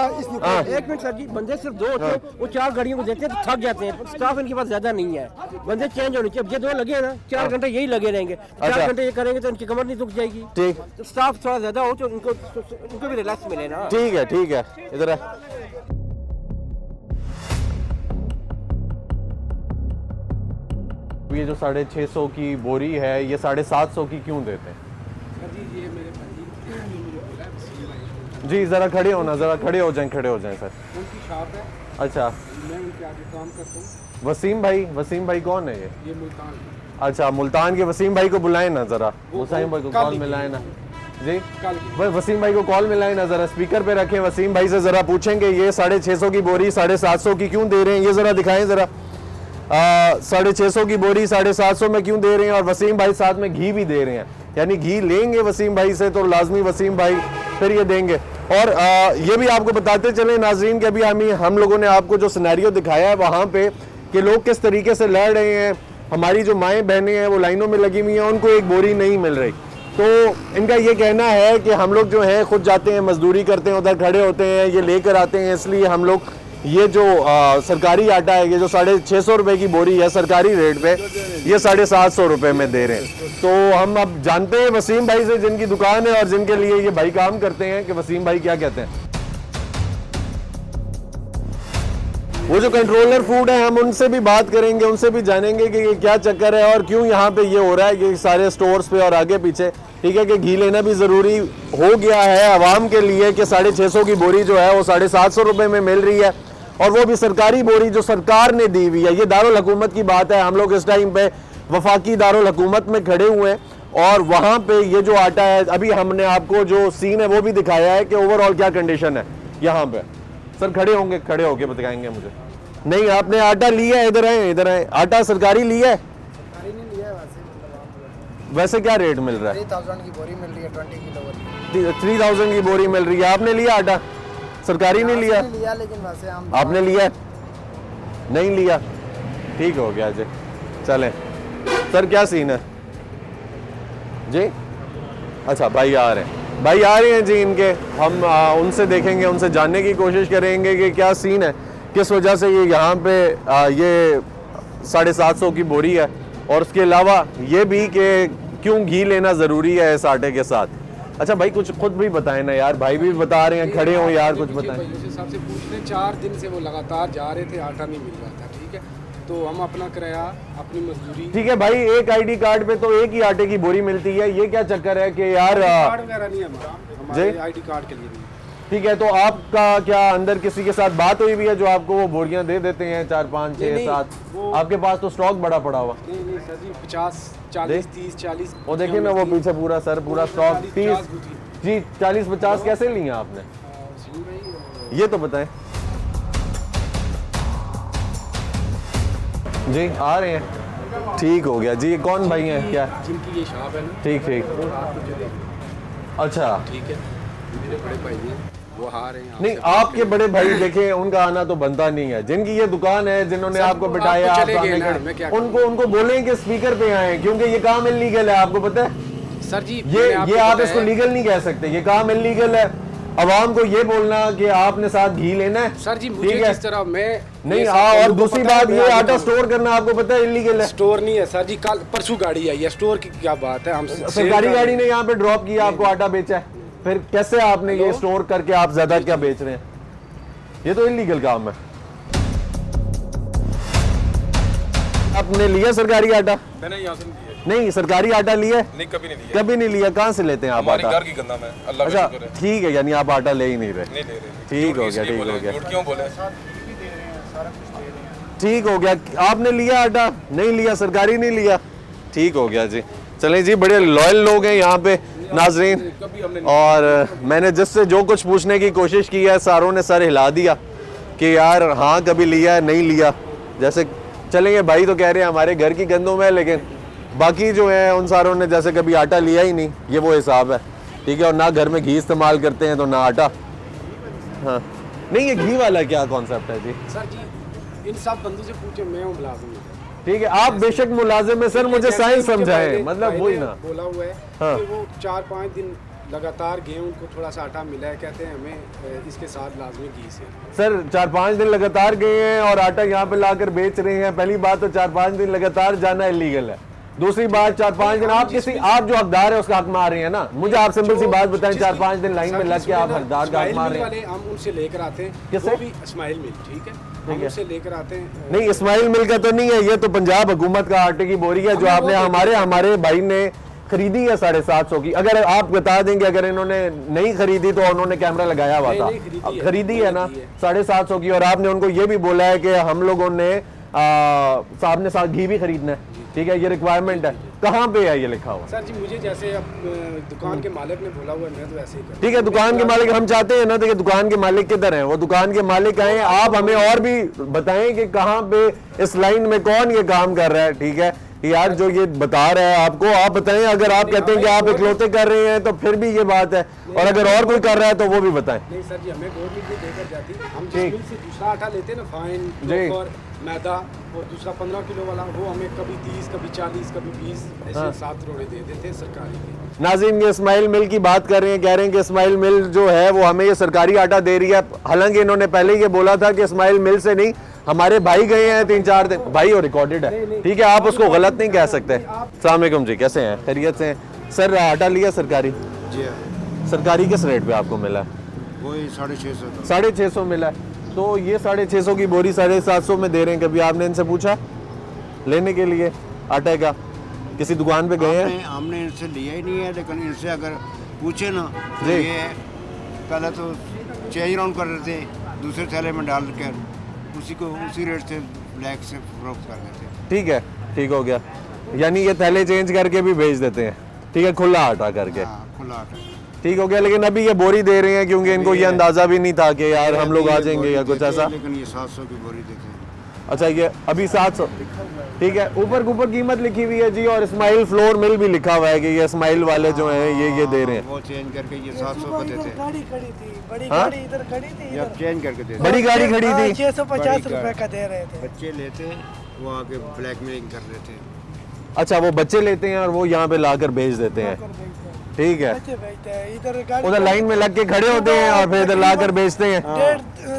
एक मिनट सर जी, बंदे सिर्फ 2 होते हैं, वो 4 गाड़ियों को देते हैं तो थक जाते हैं, स्टाफ इनके पास ज्यादा नहीं है, बंदे चेंज होने चाहिए। अब ये 2 लगे ना, 4 घंटे यही लगे रहेंगे, 4 घंटे ये करेंगे तो इनकी कमर नहीं दुख जाएगी। ठीक, स्टाफ थोड़ा ज्यादा हो तो उनको भी रिलैक्स मिले ना। ठीक है इधर है। ये जो 650 की बोरी है, ये 750 की क्यों देते हैं? जी जरा खड़े हो ना, जरा खड़े हो जाएं सर। उनकी शॉप है, अच्छा मैं उनके आगे काम करता हूँ। वसीम भाई कौन है ये मुल्तान। अच्छा मुल्तान के वसीम भाई को बुलाएं ना जरा, वसीम भाई को कॉल मिलाएं ना जी, वसीम भाई को कॉल मिलाएं ना, जरा स्पीकर पे रखें, वसीम भाई से जरा पूछेंगे ये 650 की बोरी 750 की क्यों दे रहे हैं, ये जरा दिखाएं जरा। 650 की बोरी 750 में क्यों दे रहे हैं, और वसीम भाई साथ में घी भी दे रहे हैं, यानी घी लेंगे वसीम भाई से तो लाजमी वसीम भाई फिर ये देंगे। और ये भी आपको बताते चले नाजरीन कि अभी हम लोगों ने आपको जो सिनेरियो दिखाया है वहाँ पे कि लोग किस तरीके से लड़ रहे हैं, हमारी जो माएँ बहनें हैं वो लाइनों में लगी हुई हैं, उनको एक बोरी नहीं मिल रही। तो इनका ये कहना है कि हम लोग जो है खुद जाते हैं, मजदूरी करते हैं, उधर खड़े होते हैं, ये लेकर आते हैं, इसलिए हम लोग ये जो सरकारी आटा है, ये जो 650 रुपए की बोरी है सरकारी रेट पे, ये 750 रुपए में दे रहे हैं। तो हम अब जानते हैं वसीम भाई से, जिनकी दुकान है और जिनके लिए ये भाई काम करते हैं, कि वसीम भाई क्या कहते हैं। वो जो कंट्रोलर फूड है, हम उनसे भी बात करेंगे, उनसे भी जानेंगे कि ये क्या चक्कर है और क्यों यहाँ पे ये हो रहा है कि सारे स्टोर्स पे और आगे पीछे, ठीक है, कि घी लेना भी ज़रूरी हो गया है आवाम के लिए, कि 650 की बोरी जो है वो 750 रुपये में मिल रही है, और वो भी सरकारी बोरी जो सरकार ने दी हुई है। ये दारुल हुकूमत की बात है, हम लोग इस टाइम पे वफाकी दारुल हुकूमत में खड़े हुए हैं, और वहाँ पे ये जो आटा है, अभी हमने आपको जो सीन है वो भी दिखाया है कि ओवरऑल क्या कंडीशन है यहाँ पे। सर खड़े होके बताएंगे मुझे। नहीं आपने आटा लिया है, इधर आए, आटा सरकारी लिया है? वैसे क्या रेट मिल रहा है? 3000 की बोरी मिल रही है, 20 किलो वाली। 3000 की बोरी मिल रही है। आपने लिया आटा? सरकारी नहीं लिया? लेकिन वैसे हम आपने लिया? नहीं लिया, ठीक हो गया जी, चलें। सर क्या सीन है जी? अच्छा भाई आ रहे हैं जी इनके, हम उनसे देखेंगे, उनसे जानने की कोशिश करेंगे कि क्या सीन है, किस वजह से ये यहाँ पे ये 750 की बोरी है, और उसके अलावा ये भी कि क्यों घी लेना ज़रूरी है इस आटे के साथ। अच्छा भाई कुछ खुद भी बताएं ना यार, भाई भी बता रहे हैं, खड़े हो यार, कुछ बताएं। हिसाब से पूछते 4 दिन से वो लगातार जा रहे थे, आटा नहीं मिल रहा था, ठीक है, तो हम अपना किराया अपनी मजदूरी। ठीक है भाई, एक आईडी कार्ड पे तो एक ही आटे की बोरी मिलती है, ये क्या चक्कर है कि यार कार्ड वगैरह नहीं है हमारे आईडी कार्ड के लिए नहीं। ठीक है, तो आपका क्या अंदर किसी के साथ बात हुई भी है जो आपको वो बोरियां दे देते हैं 4 5 6 7? आपके पास तो स्टॉक बड़ा पड़ा हुआ। नहीं सर जी, 50 40 30 40। वो देखिए ना वो पीछे पूरा सर पूरा स्टॉक 30 जी 40 50 कैसे लिए आपने, ये तो बताएं जी। आ रहे हैं, ठीक हो गया जी। कौन भाई हैं क्या? जिनकी ये शॉप है ना। ठीक अच्छा ठीक है, मेरे बड़े भाई हैं वो आ रहे हैं। नहीं आपके बड़े भाई देखे उनका आना तो बनता नहीं है, जिनकी ये दुकान है जिन्होंने आपको बिठाया उनको बोलें कि स्पीकर पे आए, क्योंकि ये काम इलीगल है, आपको पता है सर जी। ये आप इसको लीगल नहीं कह सकते, ये काम इलीगल है। अवाम को ये बोलना कि आपने साथ घी लेना है सर जी, मुझे किस तरह मैं नहीं। हाँ, और दूसरी बात ये आटा स्टोर करना आपको पता है इलीगल है। स्टोर नहीं है सर जी, कल परसों गाड़ी आई है, स्टोर की क्या बात है। हम सरकारी गाड़ी ने यहाँ पे ड्रॉप किया, आपको आटा बेचा है, फिर कैसे आपने ये स्टोर करके आप ज्यादा क्या बेच रहे हैं? ये तो इलीगल काम है। आपने लिया सरकारी आटा? मैंने यहाँ से नहीं सरकारी आटा लिया? नहीं कभी नहीं लिया। कभी नहीं लिया? कहाँ से लेते हैं आप आटा? घर की गंदा में, अल्लाह का शुक्र है। ठीक है, यानी आप आटा ले ही नहीं रहे। नहीं ले रहे। ठीक हो गया, ठीक हो गया। क्यों बोले? ठीक हो गया, आपने लिया आटा? नहीं लिया, सरकारी नहीं लिया, ठीक हो गया जी। चलें जी, बड़े लॉयल लोग हैं यहाँ पे नाजरीन, और मैंने जिससे जो कुछ पूछने की कोशिश की है सारों ने सर हिला दिया कि यार हाँ कभी लिया है नहीं लिया। जैसे चलेंगे भाई तो कह रहे हैं हमारे घर की गंदों में, लेकिन बाकी जो है उन सारों ने जैसे कभी आटा लिया ही नहीं, ये वो हिसाब है। ठीक है, और ना घर में घी इस्तेमाल करते हैं तो ना आटा। हाँ नहीं, ये घी वाला क्या कॉन्सेप्ट है जी? सर जी इन सब बंदों से पूछे, मैं हूँ मुलाजिम। ठीक है, आप बेशक मुलाजिम है सर, मुझे साइंस समझाएं, मतलब वही ना बोला हुआ है हाँ। कि वो 4 5 दिन लगातार गए, उनको थोड़ा सा आटा मिला है, कहते हैं हमें इसके साथ लाजमी घी से। सर 4 5 दिन लगातार गए हैं और आटा यहाँ पे लाकर बेच रहे हैं। पहली बात तो 4 5 दिन लगातार जाना इलीगल है। दूसरी बात 4 5 दिन आप जो हकदार है उसका हक मार रहे हैं ना। मुझे आप सिंपल सी बात बताएं, 4 5 दिन लाइन में लग के आप हकदार का हक मार रहे हैं। हम उनसे लेकर आते हैं, किससे? इस्माइल मिल, ठीक है, हम उनसे लेकर आते हैं। नहीं इस्माइल मिल का तो नहीं है, ये तो पंजाब हुकूमत का आटे की बोरी है जो आपने हमारे भाई ने खरीदी है 750 की। अगर आप बता देंगे अगर इन्होंने नहीं खरीदी तो उन्होंने कैमरा लगाया हुआ था, खरीदी है ना 750 की। और आपने उनको ये भी बोला है कि हम लोगों ने साहब ने साथ घी भी खरीदना है, ठीक है, ये रिक्वायरमेंट है। कहाँ पे है ये लिखा हुआ? सर जी मुझे जैसे अब दुकान के मालिक ने बोला हुआ, मैं तो ऐसे ही करता हूं। ठीक है, दुकान के मालिक हम चाहते हैं ना, देखिए दुकान के मालिक किधर हैं, वो दुकान के मालिक आए, आप हमें और भी बताएं कि कहाँ पे इस लाइन में कौन ये काम कर रहा है। ठीक है यार, जो ये बता रहा है आपको आप बताएं। अगर आप कहते हैं कि आप इकलौते कर रहे हैं तो फिर भी ये बात है, और अगर और कोई कर रहा है तो वो भी बताएं। नहीं सर जी, हमें गवर्नमेंट भी देकर जाती, हम जिस मिल से दूसरा आटा लेते हैं ना, फाइन और मैदा, और दूसरा 15 किलो वाला, वो हमें कभी 30 कभी 40 कभी 20 ऐसे 7 रोड़े दे देते हैं सरकारी के। नाज़रीन, ये इस्माइल मिल की बात कर रहे हैं, कह रहे हैं कि इस्माइल मिल जो है वो हमें ये सरकारी आटा दे रही है। हालांकि इन्होंने पहले ये बोला था कि इस्माइल मिल से नहीं, हमारे भाई गए हैं 3-4 दिन, भाई और रिकॉर्डेड है। ठीक है, आप उसको गलत नहीं कह सकते। अस्सलाम वालेकुम जी, कैसे हैं? खैरियत से हैं? सर आटा लिया सरकारी? जी सरकारी किस रेट पे आपको मिला है? वही 650। 650 मिला है, तो ये 650 की बोरी 750 में दे रहे हैं। कभी आपने इनसे पूछा लेने के लिए आटे का? किसी दुकान पे गए हैं? हमने इनसे लिया ही नहीं है, लेकिन इनसे अगर पूछे ना तो जी। ये पहले तो चेंज राउंड कर रहे थे, दूसरे थैले में डाल कर उसी रेट से ब्लैक से फरोख्त कर देते हैं। ठीक है, ठीक हो गया, यानी ये थैले चेंज करके भी भेज देते हैं। ठीक है, खुला आटा करके। खुला आटा ठीक हो गया, लेकिन अभी ये बोरी दे रहे हैं क्योंकि इनको ये अंदाजा भी नहीं था कि यार हम लोग आ जाएंगे या कुछ ऐसा। लेकिन ये 700 की बोरी देते हैं। अच्छा, ये अभी 700। ठीक है, ऊपर कीमत लिखी हुई है जी, और इस्माइल फ्लोर मिल भी लिखा हुआ है कि ये इस्माइल वाले जो हैं ये दे रहे हैं। वो चेंज करके ये 700 का देते हैं। गाड़ी खड़ी थी, बड़ी हाँ? गाड़ी इधर खड़ी थी, अब चेंज करके देते हैं। बड़ी गाड़ी खड़ी थी, 650 रुपए का दे रहे थे। बच्चे लेते हैं, वो आके ब्लैकमेलिंग कर लेते हैं। अच्छा, वो बच्चे लेते हैं और वो यहाँ पे लाकर बेच देते हैं। ठीक है, उधर लाइन में लग के खड़े होते हैं और फिर इधर लाकर बेचते हैं।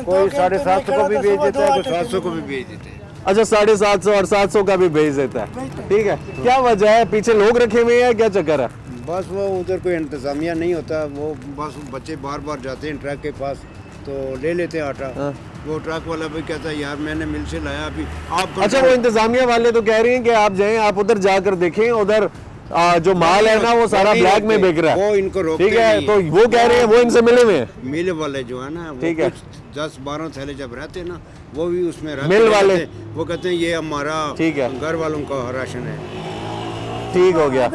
कोई 750 को भी बेच देता है, कोई 700 को भी बेच देते हैं। अच्छा 750 और 700 का भी भेज देता है, ठीक है। क्या वजह है, पीछे लोग रखे हुए हैं, क्या चक्कर है? बस वो उधर कोई इंतजामिया नहीं होता, वो बस बच्चे बार बार जाते हैं ट्रक के पास तो ले लेते हैं आटा। वो ट्रक वाला भी कहता है यार मैंने मिल से लाया अभी आप। अच्छा वो इंतजामिया वाले तो कह रहे हैं कि आप जाएं, आप उधर जाकर देखें, उधर जो माल है ना वो सारा ब्लैक में बिक रहा है, वो इनको रोकते ठीक है। तो वो कह रहे हैं, वो इनसे मिले हुए हैं मिल वाले जो है ना, ठीक है, 10-12 थैले जब रहते हैं ना वो भी उसमें रहते मिल वाले, वो कहते हैं ये हमारा ठीक है घर वालों का राशन है, ठीक हो गया।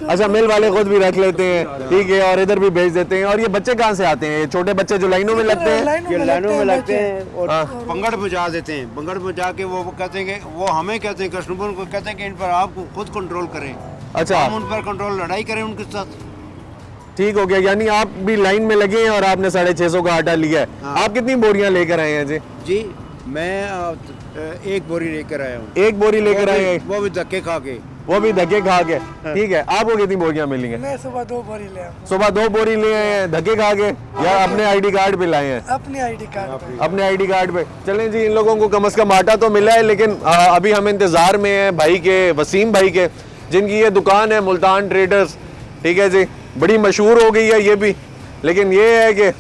अच्छा मिल वाले खुद भी रख लेते हैं, ठीक है, और इधर भी भेज देते हैं। और ये बच्चे कहाँ से आते हैं, ये छोटे बच्चे जो लाइनों में लगते हैं? ये लाइनों में लगते हैं और बंगड़ बजा देते हैं, बंगड़ बजा के वो कहते हैं कि वो हमें कहते हैं कस्टमर को कहते हैं कि इन पर आप खुद कंट्रोल करें। अच्छा हम उन पर कंट्रोल लड़ाई करें उनके साथ। ठीक हो गया, यानी आप भी लाइन में लगे हैं और आपने 650 का आटा लिया है। आप कितनी बोरियां लेकर आए हैं जी? जी मैं 1 बोरी लेकर आया हूँ। 1 बोरी लेकर आए हैं, वो भी धक्के खा के, वो भी धक्के खा के, ठीक है। आपको कितनी बोरियां मिली हैं? मैं सुबह 2 बोरी ले आया। सुबह 2 बोरी ले आए हैं धक्के खा के, या अपने आईडी कार्ड पे लाए हैं? अपने आईडी कार्ड, अपने आईडी कार्ड पे। चलें जी, इन लोगों को कम से कम आटा तो मिला है, लेकिन अभी हम इंतजार में हैं भाई के, वसीम भाई के, जिनकी ये दुकान है मुल्तान ट्रेडर्स, ठीक है जी, बड़ी मशहूर हो गई है ये भी। लेकिन ये है कि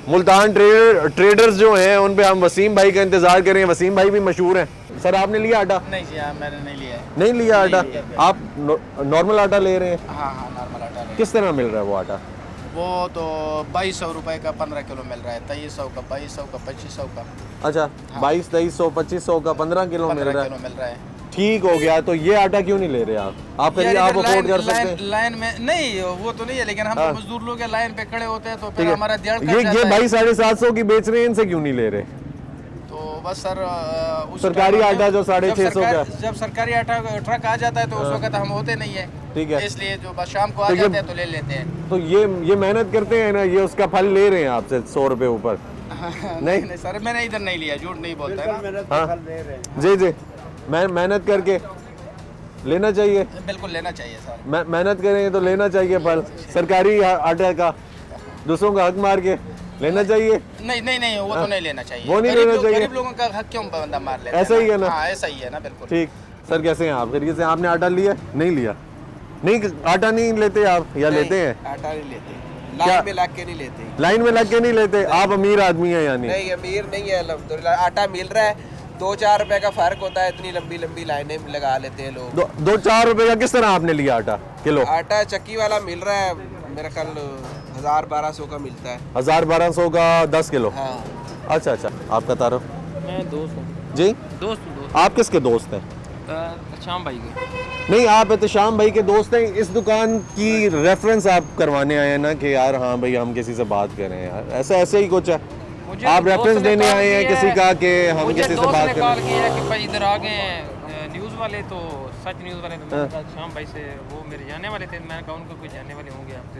मुल्तान ट्रेडर्स जो हैं उन पे हम वसीम भाई का इंतजार करें। वसीम भाई भी मशहूर हैं। सर आपने लिया आटा? नहीं जी, मैंने नहीं लिया है। नहीं लिया आटा? आप नॉर्मल आटा ले रहे हैं? हाँ नॉर्मल आटा ले। किस तरह मिल रहा है वो आटा? वो तो 2200 रुपए का 15 किलो मिल रहा है, 2300 का, 2200 का, 2500 का। अच्छा 2200, 2300, 2500 का 15 किलो मिल रहा है। है। ठीक हो गया। तो ये आटा क्यों नहीं ले रहे आप करिए, आप अफोर्ड कर सकते हैं। लाइन में नहीं, वो तो नहीं है, लेकिन हम तो मजदूर लोग लाइन पे खड़े होते हैं तो फिर हमारा ध्यान ये भाई 750 की बेच रहे हैं, इनसे क्यों नहीं ले रहे? तो बस सर सरकारी आटा जो 650 का, जब सरकारी आटा ट्रक आ जाता है तो उस वक्त हम होते नहीं है, ठीक है, इसलिए जो बस शाम को आ जाते हैं तो ले लेते हैं। तो ये मेहनत करते हैं ना, ये उसका फल ले रहे हैं आपसे 100 रुपए ऊपर? नहीं सर, मैंने इधर नहीं लिया, झूठ नहीं बोलता है। जी जी, मैं मेहनत करके लेना चाहिए, बिल्कुल लेना चाहिए सर। मेहनत करें तो लेना चाहिए फल। सरकारी आटे का दूसरों का हक मार के लेना चाहिए? नहीं वो तो नहीं लेना चाहिए, वो नहीं लेना चाहिए। गरीब लोगों का हक क्यों बंदा मार लेता है? ऐसा ही है ना? हाँ ऐसा ही है ना, बिल्कुल ठीक। सर कैसे हैं आप? करिए से, आपने आटा लिया? नहीं लिया? नहीं आटा नहीं लेते आप या लेते हैं? आटा नहीं लेते, लाइन में लग के नहीं लेते। लाइन में लग के नहीं लेते? आप अमीर आदमी हैं यानी? नहीं अमीर नहीं है, अल्हम्दुलिल्लाह आटा मिल रहा है, 2-4 रुपए का फर्क होता है, इतनी लंबी लंबी लाइनें लगा लेते हैं लोग। 2-4 रुपए का किस तरह आपने लिया आटा किलो? आटा चक्की वाला मिल रहा है मेरा ख्याल 1000-1200 का मिलता है। 1000-1200 का 10 किलो? हाँ। अच्छा आपका तारुफ? मैं दोस्त हूँ जी। दोस्त। आप किसके दोस्त हैं? शाम भाई के। नहीं, आप एहतशाम भाई के दोस्त हैं। इस दुकान की रेफरेंस आप करवाने आए हैं ना कि यार हाँ भाई हम किसी से बात करें यार, ऐसे ही कुछ है। आप रेफरेंस देने आए हैं किसी का कि हम किसी से बात करें? कॉल किया कि भाई इधर आ गए हैं न्यूज़ वाले, तो सच न्यूज़ वाले, तो मैंने कहा शाम भाई से, वो मेरे जाने वाले थे, मैंने कहा उनको कोई जाने वाले होंगे आपसे।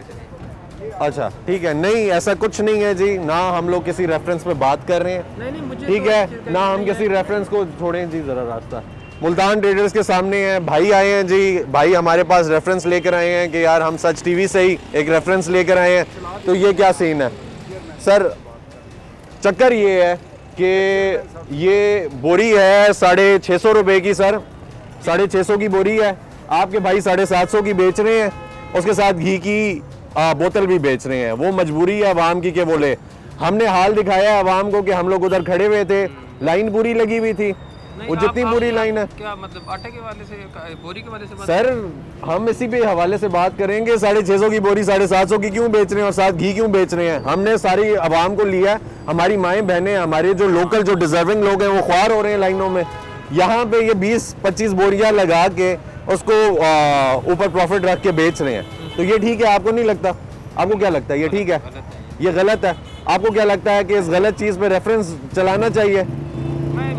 अच्छा ठीक है, नहीं ऐसा कुछ नहीं है जी, ना हम लोग किसी रेफरेंस पे बात कर रहे हैं, नहीं मुझे ठीक है, ना हम किसी रेफरेंस को छोड़ें जी। जरा रास्ता मुल्तान ट्रेडर्स के सामने है, भाई आए हैं जी, भाई हमारे पास रेफरेंस लेकर आए हैं कि यार हम सच टीवी से ही एक रेफरेंस लेकर आए हैं। तो ये क्या सीन है सर? चक्कर ये है कि ये बोरी है 650 रुपए की सर, 650 की बोरी है। आपके भाई 750 की बेच रहे हैं, उसके साथ घी की बोतल भी बेच रहे हैं। वो मजबूरी है अवाम की कि बोले, हमने हाल दिखाया अवाम को कि हम लोग उधर खड़े हुए थे, लाइन पूरी लगी हुई थी, वो जितनी पूरी लाइन है। क्या मतलब आटे के वाले से, बोरी के वाले से? सर हम इसी पे हवाले से बात करेंगे, 650 की बोरी 750 की क्यों बेच रहे हैं और साथ घी क्यों बेच रहे हैं? हमने सारी आवाम को लिया, हमारी माएँ बहनें, हमारे जो लोकल जो डिजर्विंग लोग हैं वो ख्वार हो रहे हैं लाइनों में। यहाँ पे ये 20-25 बोरियां लगा के उसको ऊपर प्रॉफिट रख के बेच रहे हैं, तो ये ठीक है? आपको नहीं लगता? आपको क्या लगता है ये ठीक है? ये गलत है? आपको क्या लगता है कि इस गलत चीज़ पे रेफरेंस चलाना चाहिए?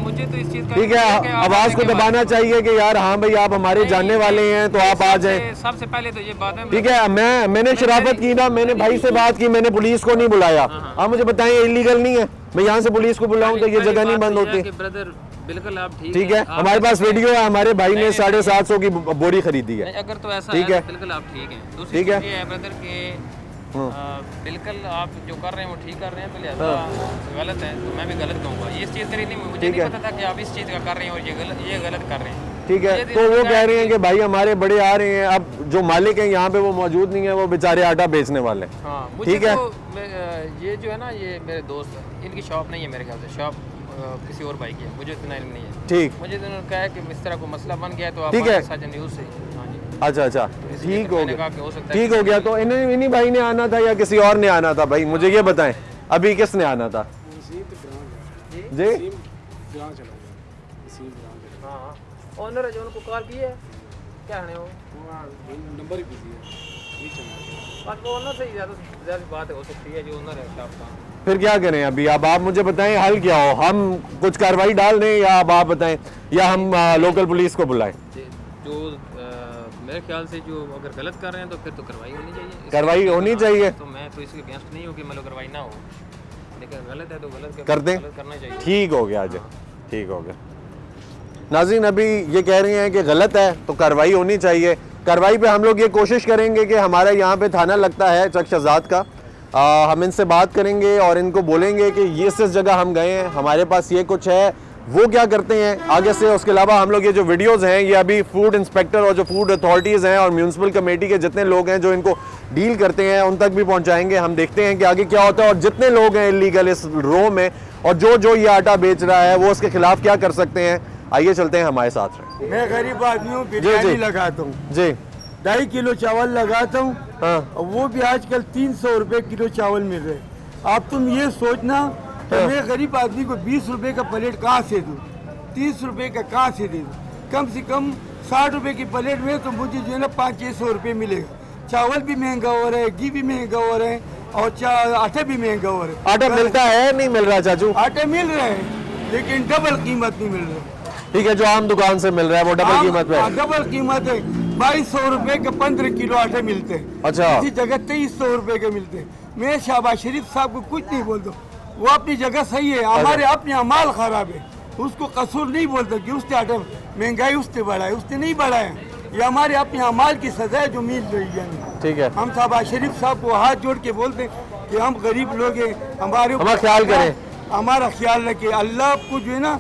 मुझे तो इस चीज का ठीक है, आवाज को दबाना चाहिए कि यार हाँ भाई आप हमारे जानने वाले हैं तो आप आ जाएं। सबसे पहले तो ये बात है, ठीक है, मैंने शराफत की ना, मैंने भाई से बात की, मैंने पुलिस को नहीं बुलाया। आप मुझे बताएं इलीगल नहीं है? मैं यहाँ से पुलिस को बुलाऊं तो ये जगह नहीं बंद होती? ब्रदर बिल्कुल आप ठीक है, हमारे पास वीडियो है, हमारे भाई ने 750 की बोरी खरीदी है। अगर तो ऐसा ठीक है, बिल्कुल आप ठीक है। ठीक है ब्रदर के बिल्कुल आप जो कर रहे हैं वो ठीक कर रहे हैं, तो लिहाजा गलत है तो मैं भी गलत कहूँगा। ये चीज़ करी नहीं, मुझे नहीं पता था कि आप इस चीज़ का कर रहे हैं और ये गलत कर रहे हैं। ठीक है, तो वो कह रहे हैं कि भाई हमारे बड़े आ रहे हैं, अब जो मालिक हैं यहाँ पे वो मौजूद नहीं है, वो बेचारे आटा बेचने वाले। हाँ, ठीक है, ये जो है ना, ये मेरे दोस्त, इनकी शॉप नहीं है मेरे ख्याल से, शॉप किसी और भाई की है, मुझे इतना इल्म नहीं है। ठीक, मुझे तो उन्होंने कहा कि इस तरह को मसला बन गया तो आप ठीक है, न्यूज़ से। अच्छा अच्छा, ठीक हो गया, ठीक हो गया। तो इन्हीं भाई ने आना था या किसी और ने आना था? भाई मुझे ये बताएं, अभी किसने आना था जी? ओनर है जो उनको कॉल की है, क्या है वो नंबर ही बिजी है, बाकी ओनर से ही ज़्यादा बात हो सकती है, जो ओनर है शॉप का। फिर क्या करें अभी? अब आप मुझे बताएं हल क्या हो, हम कुछ कार्रवाई डाल दें या अब आप बताएं, या हम लोकल पुलिस को बुलाएं? जो मेरे ख्याल से जो अगर गलत कर रहे हैं तो फिर तो कार्रवाई होनी चाहिए, कार्रवाई होनी चाहिए। तो मैं तो इसके अगेंस्ट नहीं हूँ कि मतलब कार्रवाई ना हो, लेकिन गलत है तो गलत कर दें, करना चाहिए। ठीक हो गया, आज ठीक हो गया। नाज़रीन, अभी ये कह रहे हैं कि गलत है तो कार्रवाई होनी चाहिए। कार्रवाई पे हम लोग ये कोशिश करेंगे कि हमारा यहाँ पे थाना लगता है चक शहजाद का, हम इनसे बात करेंगे और इनको बोलेंगे कि ये इस जगह हम गए हैं, हमारे पास ये कुछ है, वो क्या करते हैं आगे से। उसके अलावा हम लोग ये जो वीडियोस हैं ये अभी फूड इंस्पेक्टर और जो फूड अथॉरिटीज़ हैं और म्यूनसिपल कमेटी के जितने लोग हैं जो इनको डील करते हैं उन तक भी पहुंचाएंगे। हम देखते हैं कि आगे क्या होता है और जितने लोग हैं इलीगल इस रो में और जो ये आटा बेच रहा है वो उसके खिलाफ क्या कर सकते हैं। आइए चलते हैं, हमारे साथ रहें। मैं गरीब आदमी हूँ, बिरयानी लगाता हूँ जी, 2.5 किलो चावल लगाता हूँ, वो भी आजकल 300 रुपए किलो चावल मिल रहे हैं। अब तुम ये सोचना तो मैं गरीब आदमी को 20 रुपए का प्लेट कहाँ से दूँ, 30 रुपए का कहाँ से दे दूँ? कम से कम 60 रुपए की प्लेट में तो मुझे जो है ना 500-600 रुपये मिलेगा। चावल भी महंगा हो रहा है, घी भी महंगा हो रहा है और आटा भी महंगा हो रहा है। आटा मिलता है नहीं मिल रहा चाचू? आटा मिल रहा है लेकिन डबल कीमत नहीं मिल रहा। ठीक है, जो आम दुकान से मिल रहा है वो डबल कीमत पे? डबल कीमत है, 2200 रुपए के 15 किलो आटे मिलते हैं। अच्छा, इसी जगह 2300 रुपए के मिलते हैं। मैं शहबाज शरीफ साहब को कुछ नहीं बोलता, वो अपनी जगह सही है, हमारे अपने अमाल खराब है, उसको कसूर नहीं बोलता कि उसने आटा महंगाई उसने बढ़ाया, उसने नहीं बढ़ाया, ये हमारे अपने अमाल की सजा है जो मिल रही है। ठीक है, हम शहबाज शरीफ साहब को हाथ जोड़ के बोलते हैं कि हम गरीब लोग हैं, हमारे ख्याल करें, हमारा ख्याल रखे, अल्लाह आपको जो है ना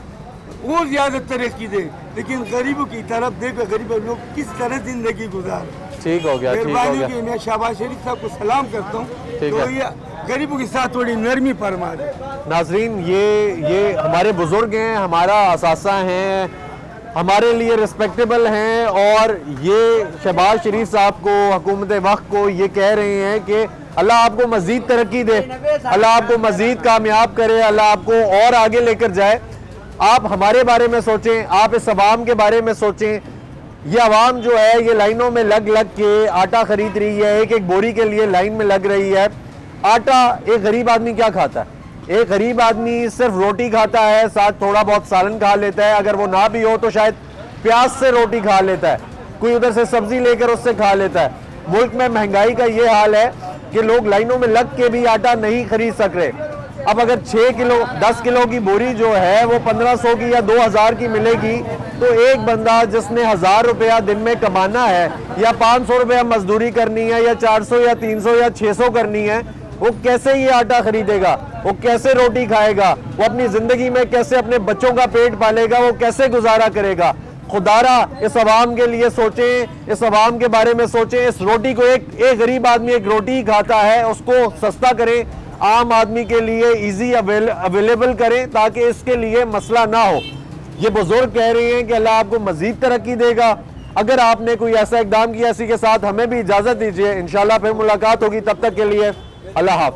और ज्यादा तरक्की दे, लेकिन गरीबों की तरफ देखो गरीब लोग किस तरह जिंदगी गुजारे। ठीक हो गया, मेहरबानी की मैं शहबाज शरीफ साहब को सलाम करता हूँ, तो ये गरीबों के साथ थोड़ी नरमी फरमा दे। नाजरीन, ये हमारे बुजुर्ग हैं, हमारा असासा हैं, हमारे लिए रिस्पेक्टेबल हैं और ये शहबाज शरीफ साहब को, हुकूमत वक्त को ये कह रहे हैं कि अल्लाह आपको मजीद तरक्की दे, अल्लाह आपको मजीद कामयाब करे, अल्लाह आपको और आगे लेकर जाए। आप हमारे बारे में सोचें, आप इस अवाम के बारे में सोचें। ये अवाम जो है ये लाइनों में लग के आटा खरीद रही है, एक एक बोरी के लिए लाइन में लग रही है। आटा एक गरीब आदमी क्या खाता है? एक गरीब आदमी सिर्फ रोटी खाता है, साथ थोड़ा बहुत सालन खा लेता है, अगर वो ना भी हो तो शायद प्याज से रोटी खा लेता है, कोई उधर से सब्जी लेकर उससे खा लेता है। मुल्क में महंगाई का ये हाल है कि लोग लाइनों में लग के भी आटा नहीं खरीद सक रहे। अब अगर 6 किलो 10 किलो की बोरी जो है वो 1500 की या 2000 की मिलेगी तो एक बंदा जिसने 1000 रुपया दिन में कमाना है या 500 रुपया मजदूरी करनी है या 400 या 300 या 600 करनी है, वो कैसे ये आटा खरीदेगा, वो कैसे रोटी खाएगा, वो अपनी जिंदगी में कैसे अपने बच्चों का पेट पालेगा, वो कैसे गुजारा करेगा। खुदारा इस अवाम के लिए सोचें, इस अवाम के बारे में सोचें। इस रोटी को एक गरीब आदमी एक रोटी ही खाता है, उसको सस्ता करें, आम आदमी के लिए इजी अवेलेबल करें ताकि इसके लिए मसला ना हो। ये बुजुर्ग कह रहे हैं कि अल्लाह आपको मजीद तरक्की देगा। अगर आपने कोई ऐसा इकदाम किया, इसी के साथ हमें भी इजाजत दीजिए, इंशाल्लाह फिर मुलाकात होगी, तब तक के लिए अल्लाह हाफ़िज़।